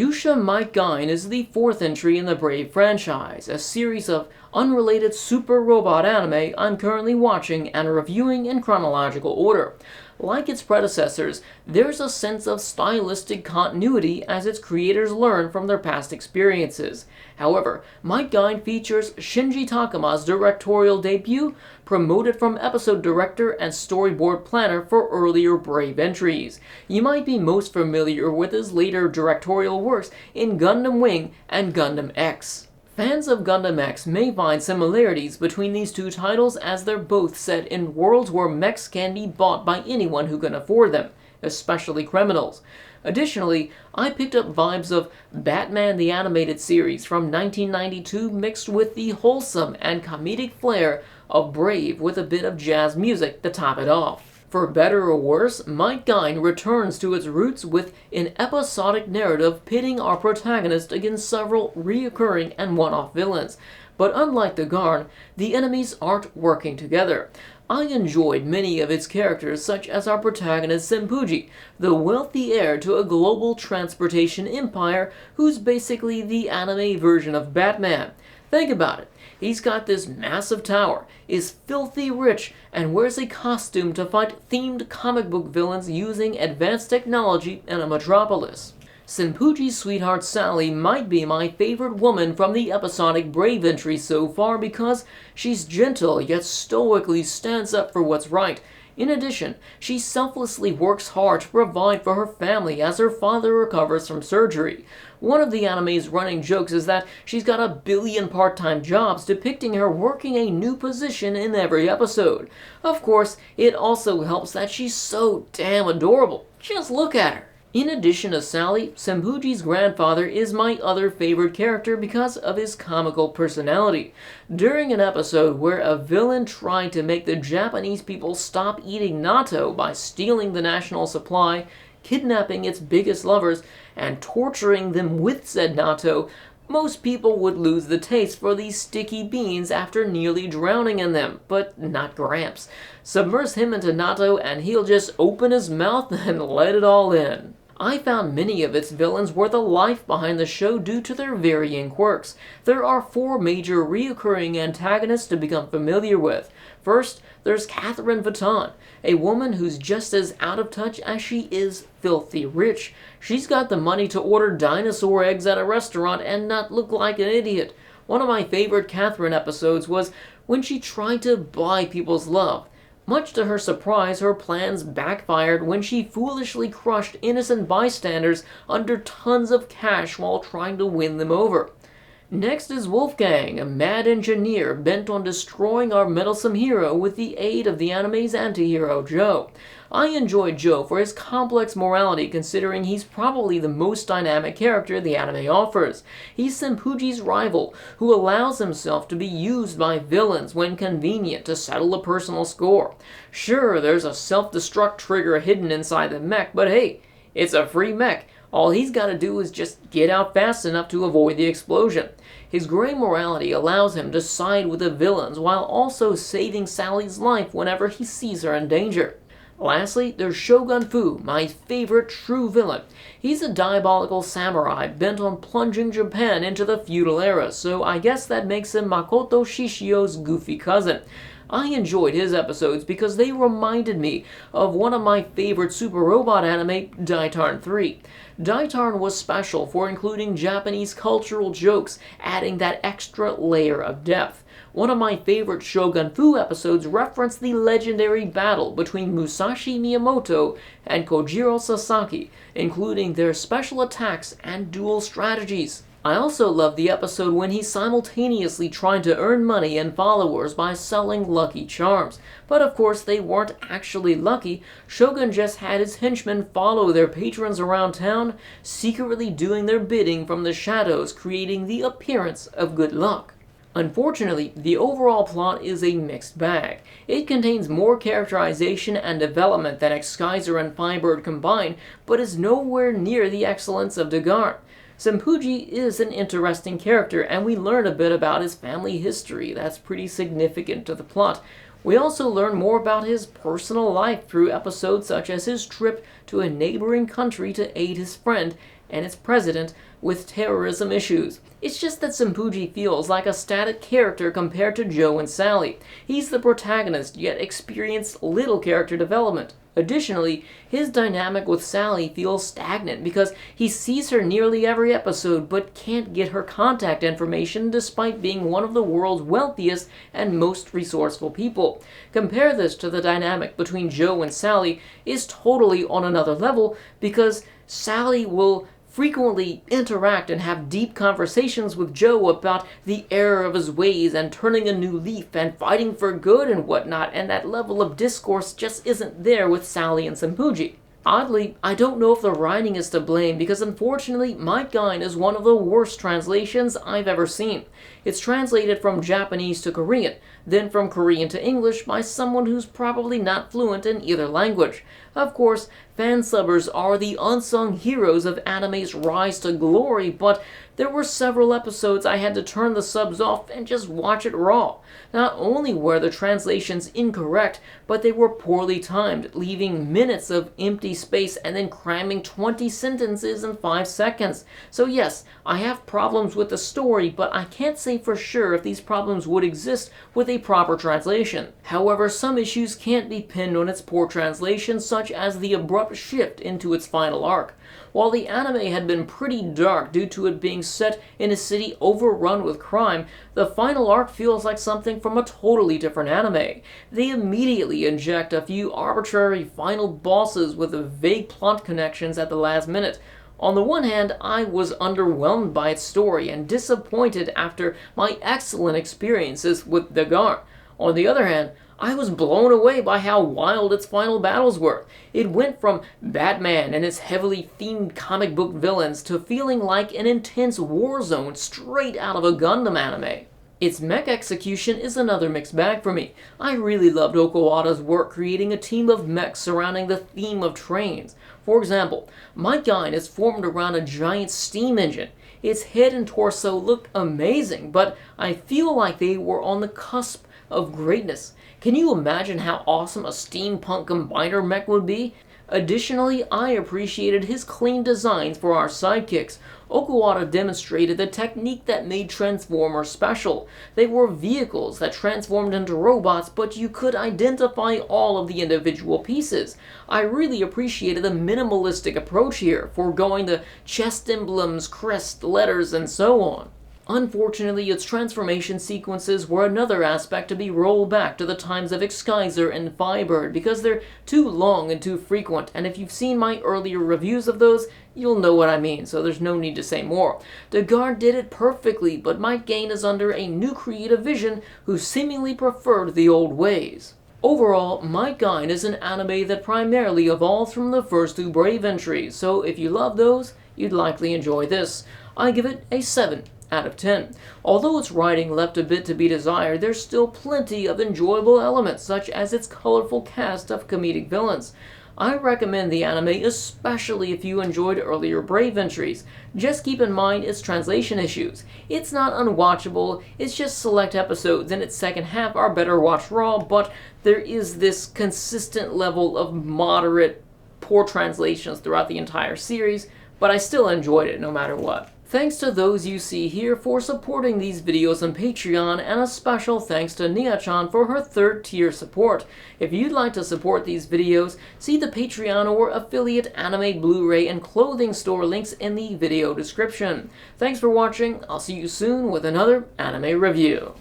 Yuusha Might Gaine is the fourth entry in the Brave franchise, a series of unrelated super robot anime I'm currently watching and reviewing in chronological order. Like its predecessors, there's a sense of stylistic continuity as its creators learn from their past experiences. However, Might Gaine features Shinji Takama's directorial debut, promoted from episode director and storyboard planner for earlier Brave entries. You might be most familiar with his later directorial works in Gundam Wing and Gundam X. Fans of Gundam X may find similarities between these two titles as they're both set in worlds where mechs can be bought by anyone who can afford them, especially criminals. Additionally, I picked up vibes of Batman the Animated Series from 1992 mixed with the wholesome and comedic flair of Brave with a bit of jazz music to top it off. For better or worse, Might Gaine returns to its roots with an episodic narrative pitting our protagonist against several reoccurring and one-off villains. But unlike the Garn, the enemies aren't working together. I enjoyed many of its characters, such as our protagonist Senpuji, the wealthy heir to a global transportation empire who's basically the anime version of Batman. Think about it. He's got this massive tower, is filthy rich, and wears a costume to fight themed comic book villains using advanced technology in a metropolis. Senpuji's sweetheart Sally might be my favorite woman from the episodic Brave entry so far because she's gentle yet stoically stands up for what's right. In addition, she selflessly works hard to provide for her family as her father recovers from surgery. One of the anime's running jokes is that she's got a billion part-time jobs, depicting her working a new position in every episode. Of course, it also helps that she's so damn adorable. Just look at her. In addition to Sally, Senpuji's grandfather is my other favorite character because of his comical personality. During an episode where a villain tried to make the Japanese people stop eating natto by stealing the national supply, kidnapping its biggest lovers, and torturing them with said natto, most people would lose the taste for these sticky beans after nearly drowning in them, but not Gramps. Submerge him into natto and he'll just open his mouth and let it all in. I found many of its villains were the life behind the show due to their varying quirks. There are four major reoccurring antagonists to become familiar with. First, there's Catherine Vuitton, a woman who's just as out of touch as she is filthy rich. She's got the money to order dinosaur eggs at a restaurant and not look like an idiot. One of my favorite Catherine episodes was when she tried to buy people's love. Much to her surprise, her plans backfired when she foolishly crushed innocent bystanders under tons of cash while trying to win them over. Next is Wolfgang, a mad engineer bent on destroying our meddlesome hero with the aid of the anime's anti-hero, Joe. I enjoyed Joe for his complex morality, considering he's probably the most dynamic character the anime offers. He's Senpuji's rival, who allows himself to be used by villains when convenient to settle a personal score. Sure, there's a self-destruct trigger hidden inside the mech, but hey, it's a free mech. All he's got to do is just get out fast enough to avoid the explosion. His gray morality allows him to side with the villains while also saving Sally's life whenever he sees her in danger. Lastly, there's Shogun Fu, my favorite true villain. He's a diabolical samurai bent on plunging Japan into the feudal era, so I guess that makes him Makoto Shishio's goofy cousin. I enjoyed his episodes because they reminded me of one of my favorite super robot anime, Daitarn 3. Daitarn was special for including Japanese cultural jokes, adding that extra layer of depth. One of my favorite Shogun Fu episodes referenced the legendary battle between Musashi Miyamoto and Kojiro Sasaki, including their special attacks and duel strategies. I also love the episode when he simultaneously tried to earn money and followers by selling Lucky Charms. But of course they weren't actually lucky. Shogun just had his henchmen follow their patrons around town, secretly doing their bidding from the shadows, creating the appearance of good luck. Unfortunately, the overall plot is a mixed bag. It contains more characterization and development than X-Kaiser and Firebird combined, but is nowhere near the excellence of Dagarn. Senpuji is an interesting character, and we learn a bit about his family history that's pretty significant to the plot. We also learn more about his personal life through episodes such as his trip to a neighboring country to aid his friend, and its president with terrorism issues. It's just that Senpuji feels like a static character compared to Joe and Sally. He's the protagonist, yet experienced little character development. Additionally, his dynamic with Sally feels stagnant because he sees her nearly every episode but can't get her contact information despite being one of the world's wealthiest and most resourceful people. Compare this to the dynamic between Joe and Sally is totally on another level because Sally will frequently interact and have deep conversations with Joe about the error of his ways and turning a new leaf and fighting for good and whatnot, and that level of discourse just isn't there with Sally and Senpuji. Oddly, I don't know if the writing is to blame because unfortunately Might Gaine is one of the worst translations I've ever seen. It's translated from Japanese to Korean, then from Korean to English by someone who's probably not fluent in either language. Of course, fansubbers are the unsung heroes of anime's rise to glory, but there were several episodes I had to turn the subs off and just watch it raw. Not only were the translations incorrect, but they were poorly timed, leaving minutes of empty space and then cramming 20 sentences in 5 seconds. So yes, I have problems with the story, but I can't say for sure if these problems would exist with a proper translation. However, some issues can't be pinned on its poor translation, such as the abrupt shift into its final arc. While the anime had been pretty dark due to it being set in a city overrun with crime, the final arc feels like something from a totally different anime. They immediately inject a few arbitrary final bosses with vague plot connections at the last minute. On the one hand, I was underwhelmed by its story and disappointed after my excellent experiences with Dagar. On the other hand, I was blown away by how wild its final battles were. It went from Batman and his heavily themed comic book villains to feeling like an intense war zone straight out of a Gundam anime. Its mech execution is another mixed bag for me. I really loved Okawada's work creating a team of mechs surrounding the theme of trains. For example, Might Gaine is formed around a giant steam engine. Its head and torso look amazing, but I feel like they were on the cusp of greatness. Can you imagine how awesome a steampunk combiner mech would be? Additionally, I appreciated his clean designs for our sidekicks. Okawada demonstrated the technique that made Transformers special. They were vehicles that transformed into robots, but you could identify all of the individual pieces. I really appreciated the minimalistic approach here, foregoing the chest emblems, crest, letters, and so on. Unfortunately, its transformation sequences were another aspect to be rolled back to the times of X-Kaiser and Firebird because they're too long and too frequent, and if you've seen my earlier reviews of those, you'll know what I mean, so there's no need to say more. Dagar did it perfectly, but Might Gaine is under a new creative vision who seemingly preferred the old ways. Overall, Might Gaine is an anime that primarily evolved from the first 2 Brave entries, so if you love those, you'd likely enjoy this. I give it a 7 out of 10. Although its writing left a bit to be desired, there's still plenty of enjoyable elements, such as its colorful cast of comedic villains. I recommend the anime, especially if you enjoyed earlier Brave entries. Just keep in mind its translation issues. It's not unwatchable, it's just select episodes in its second half are better watched raw, but there is this consistent level of moderate, poor translations throughout the entire series, but I still enjoyed it no matter what. Thanks to those you see here for supporting these videos on Patreon, and a special thanks to Nia-chan for her 3rd tier support. If you'd like to support these videos, see the Patreon or affiliate anime, Blu-ray, and clothing store links in the video description. Thanks for watching, I'll see you soon with another anime review.